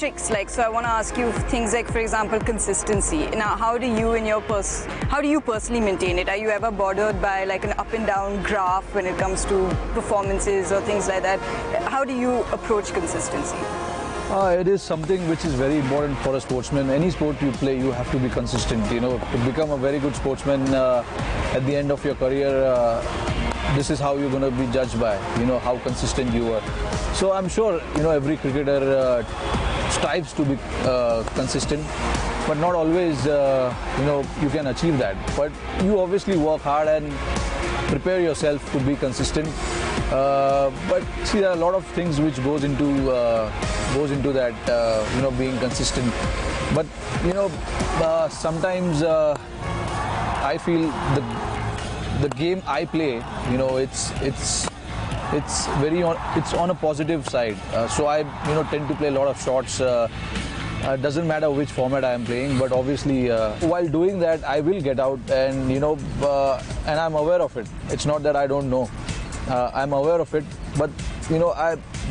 tricks, like, so I want to ask you things like, for example, consistency. Now, how do you personally maintain it? Are you ever bothered by like an up and down graph when it comes to performances or things like that? How do you approach consistency? It is something which is very important for a sportsman. Any sport you play, you have to be consistent. You know, to become a very good sportsman at the end of your career, this is how you're going to be judged by. You know, how consistent you are. So I'm sure, you know, every cricketer strives to be consistent, but not always, you know, you can achieve that. But you obviously work hard and prepare yourself to be consistent. But see, there are a lot of things which goes into that, you know, being consistent. But you know, sometimes I feel the game I play, you know, it's on a positive side. So I, you know, tend to play a lot of shots. Doesn't matter which format I am playing, but obviously while doing that, I will get out, and you know, and I'm aware of it. It's not that I don't know. I'm aware of it, but you know,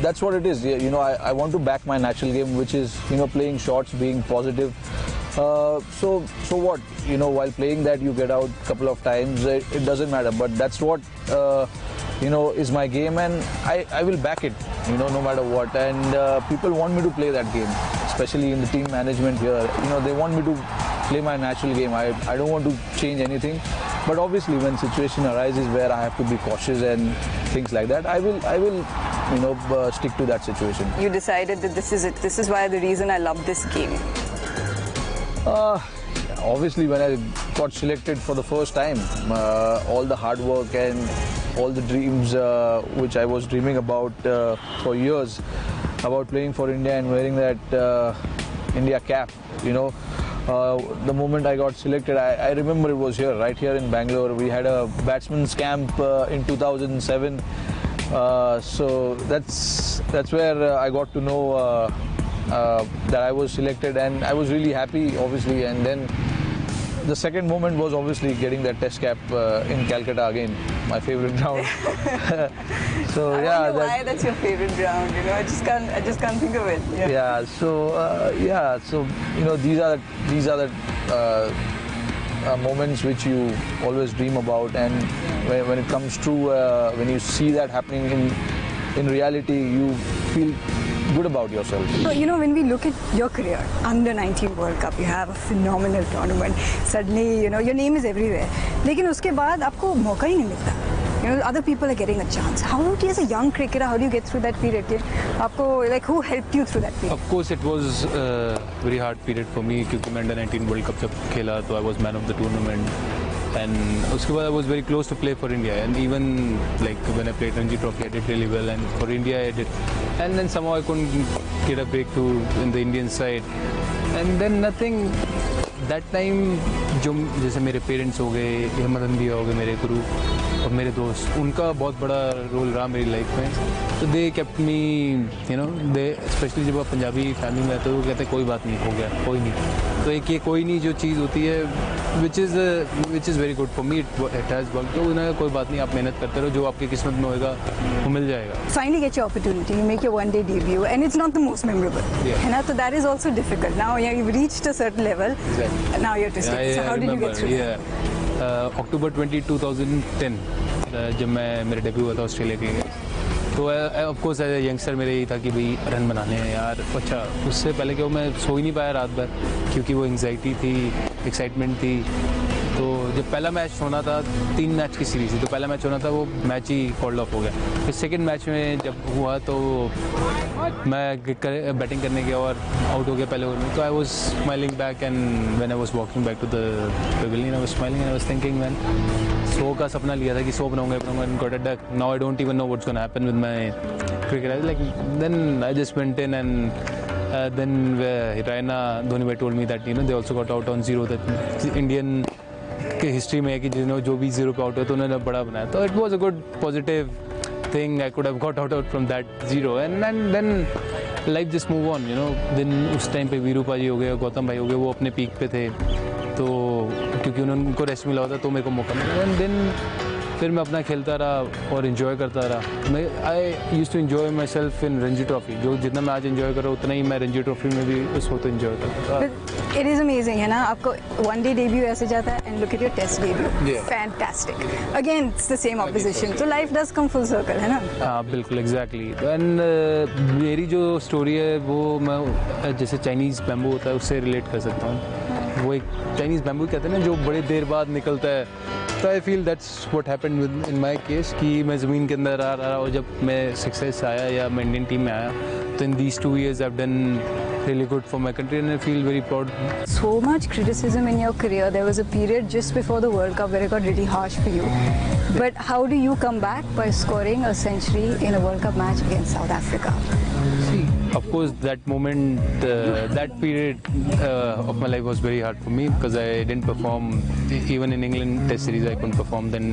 that's what it is. You know, I want to back my natural game, which is, you know, playing shots, being positive. So what? You know, while playing that, you get out a couple of times. It doesn't matter, but that's what you know, is my game, and I will back it. You know, no matter what. And people want me to play that game, especially in the team management here. You know, they want me to play my natural game. I don't want to change anything. But obviously, when situation arises where I have to be cautious and things like that, I will, you know, stick to that situation. You decided that this is it. This is why the reason I love this game. Obviously, when I got selected for the first time, all the hard work and all the dreams which I was dreaming about for years, about playing for India and wearing that India cap, you know. The moment I got selected, I remember it was here, right here in Bangalore. We had a batsman's camp in 2007. So that's where I got to know that I was selected, and I was really happy, obviously. And then the second moment was obviously getting that test cap in Calcutta again, my favorite ground. So I wonder why that's your favorite ground. You know, I just can't think of it. Yeah. So you know, these are the moments which you always dream about, and when it comes true, when you see that happening in reality, you feel good about yourself. So, you know, when we look at your career, under 19 World Cup, you have a phenomenal tournament. Suddenly, you know, your name is everywhere. लेकिन उसके बाद आपको मौका ही नहीं मिलता. You know, other people are getting a chance. How do you, as a young cricketer, how do you get through that period? आपको, like, who helped you through that period? Of course, it was a very hard period for me क्योंकि मैं under 19 World Cup जब खेला तो I was man of the tournament. And उसके बाद I was very close to play for India, and even like when I played Ranji Trophy, I did really well, and for India I did. And then somehow I couldn't get a breakthrough in the Indian side, and then nothing. That time जो जैसे मेरे parents हो गए, अहमद अंबिया हो गए, मेरे गुरु और मेरे दोस्त, उनका बहुत बड़ा रोल रहा मेरी लाइफ में. तो they kept me, you know, they specially जब आप पंजाबी फैमिली में रहते हो, कहते हैं कोई बात नहीं, हो गया, कोई नहीं. तो एक ये कोई नहीं जो चीज़ होती है, which is very good for me. It has work. तो उन्हें कोई बात नहीं, आप मेहनत करते रहो, जो आपकी किस्मत में होएगा वो मिल जाएगा. Finally get your opportunity, you make your one-day debut, and it's not the most memorable. Yeah. And so that is also difficult. Now you've reached a certain level. Exactly. Now you have to stay. So how did you get through that? October 20, 2010 जब मेरा debut हुआ था Australia के लिए, तो of course as a youngster मेरे यही था कि भाई रन बनाने हैं यार. अच्छा, उससे पहले कि मैं सो ही नहीं पाया रात भर क्योंकि वो एंग्जाइटी थी, एक्साइटमेंट थी. तो जब पहला मैच होना था, 3 मैच की सीरीज थी, तो पहला मैच होना था, वो मैच ही कॉल्ड ऑफ हो गया. फिर सेकंड मैच में जब हुआ तो मैं बैटिंग करने गया और आउट हो गया पहले ओवर में. तो I was smiling back, and when I was walking back to the pavilion I was smiling, and I was thinking, man, सो का सपना लिया था कि सो बनाऊंगा, and got it done. Now I don't even know what's gonna happen with my cricket. Like then I just went in, and then Raina Dhoni bhai told me that, you know, they also got out on 0. That Indian के history में है कि जिन्होंने जो भी 0 पे out हुआ तो उन्होंने बड़ा बनाया. तो it was a good positive thing. I could have got out from that 0, and then life just move on, you know. देन उस टाइम पे वीरू पाजी हो गए, गौतम भाई हो गए, वो अपने पीक पे थे, तो क्योंकि उनको रेस्ट मिला होता तो मेरे को मौका मिला. एंड देन फिर मैं अपना खेलता रहा और इन्जॉय करता रहा। मैं I use to enjoy myself in Ranji trophy, जो जितना मैं आज इन्जॉय कर रहा हूँ उतना ही मैं रणजी ट्रॉफी में भी उस वक्त इन्जॉय करता था। इट इज़ अमेजिंग है ना, आपको वनडे डेब्यू ऐसे जाता है and look at your test debut, Yeah. Fantastic, again it's the same opposition, तो life does come full circle है ना। हाँ बिल्कुल एग्जैक्टली। एंड मेरी जो स्टोरी है वो मैं जैसे चाइनीज़ बैम्बू होता है उससे रिलेट कर सकता हूँ। वो एक चाइनीज़ बैम्बू कहते हैं ना जो बड़े देर बाद निकलता है, तो I feel that's what happened with in my case कि मैं ज़मीन के अंदर आ रहा और जब मैं सक्सेस आया या मैं इंडियन टीम में आया तो in these 2 years I've done really good for my country and I feel very proud. So much criticism in your career. There was a period just before the World Cup where it got really harsh for you. But how do you come back by scoring a century in a World Cup match against South Africa? See, of course, that moment, that period of my life was very hard for me because I didn't perform. Even in England Test series, I couldn't perform. Then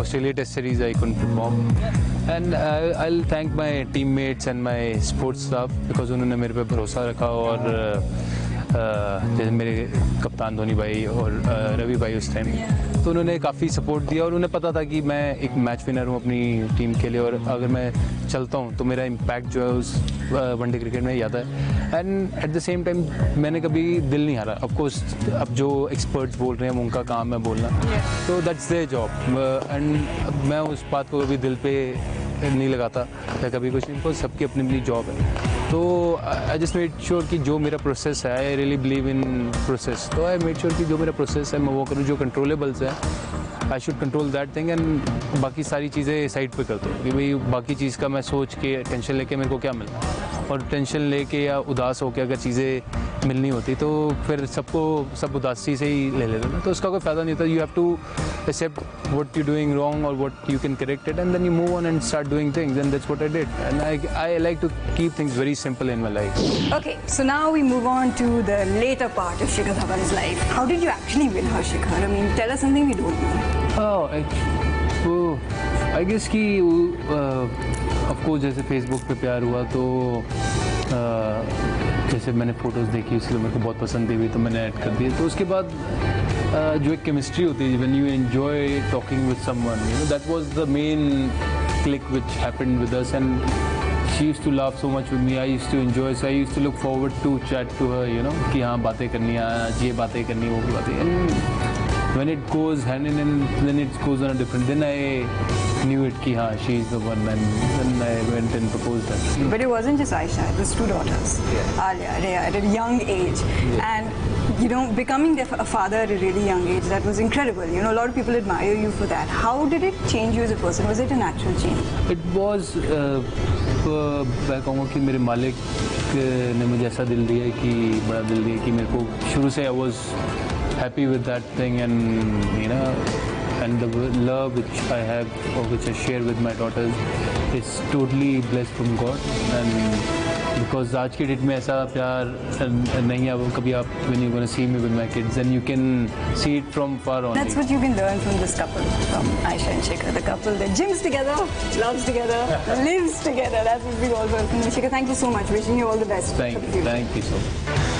Australia Test series, I couldn't perform. And I'll thank my teammates and my sports staff because उन्होंने मेरे पे भरोसा रखा और जैसे मेरे कप्तान धोनी भाई और रवि भाई उस टाइम, तो उन्होंने काफ़ी सपोर्ट दिया और उन्हें पता था कि मैं एक मैच विनर हूँ अपनी टीम के लिए और अगर मैं चलता हूँ तो मेरा इम्पैक्ट जो है उस वनडे क्रिकेट में ही आता है। And at the same time मैंने कभी दिल नहीं हारा। ऑफ कोर्स अब जो एक्सपर्ट्स बोल रहे हैं उनका काम है बोलना, तो दैट्स देयर जॉब एंड मैं उस बात को कभी दिल पे नहीं लगाता या कभी कुछ नहीं, बिकॉज सबकी अपनी अपनी जॉब है। तो आई जस्ट मेड श्योर कि जो मेरा प्रोसेस है, I really believe in process, तो आई मेड श्योर कि जो मेरा प्रोसेस है मैं वो करूँ, जो कंट्रोलेबल्स है I should control that thing and बाकी सारी चीज़ें साइड पे करता हूँ कि भाई बाकी चीज़ का मैं सोच के टेंशन लेके मेरे को क्या मिलना, और टेंशन लेके या उदास होकर अगर चीज़ें मिलनी होती तो फिर सब उदासी से ही ले लेते ना, तो उसका कोई फ़ायदा नहीं होता। You have to accept what you're doing wrong or what you can correct it and then you move on and start doing things, and that's what I did, and I like to keep things very simple in my life. Okay, so now we move on to the later part of Shikhar Dhawan's life. How did you actually win her, Shikhar? I mean, tell us something we don't know. I guess कि of course जैसे Facebook पे प्यार हुआ तो जैसे मैंने photos देखी उसके लिए मेरे को बहुत पसंद हुई तो मैंने ऐड कर दिए। तो उसके बाद जो एक केमिस्ट्री होती है when you enjoy talking with someone, you know, that was the main click which happened with us, and she used to laugh so much with me. I used to enjoy, so I used to look forward to chat to her, you know, कि हाँ बातें करनी है, आज ये बातें करनी वो की बातें, and when it goes hand in hand, then it goes on a different, then I knew it कि हाँ she is the one, and then I went and proposed her. But it wasn't just Aisha, it was 2 daughters, Alia, Rhea, at a young age, and you know, becoming a father at a really young age, that was incredible. You know, a lot of people admire you for that. How did it change you as a person? Was it a natural change? It was, मैं कहूँगा कि मेरे मालिक ने मुझे ऐसा दिल दिया कि बड़ा दिल दिया कि मेरे को शुरू से I was happy with that thing, and you know, and the love which I have or which I share with my daughters is totally blessed from God, and because आज की डेट में ऐसा प्यार नहीं है वो कभी आप when you're gonna see me with my kids and you can see it from far on. That's what you can learn from this couple, from Aisha and Shikhar, the couple that gyms together, loves together, lives together. That's what we all learn from Shikhar. Thank you so much. Wishing you all the best. Thank you so much.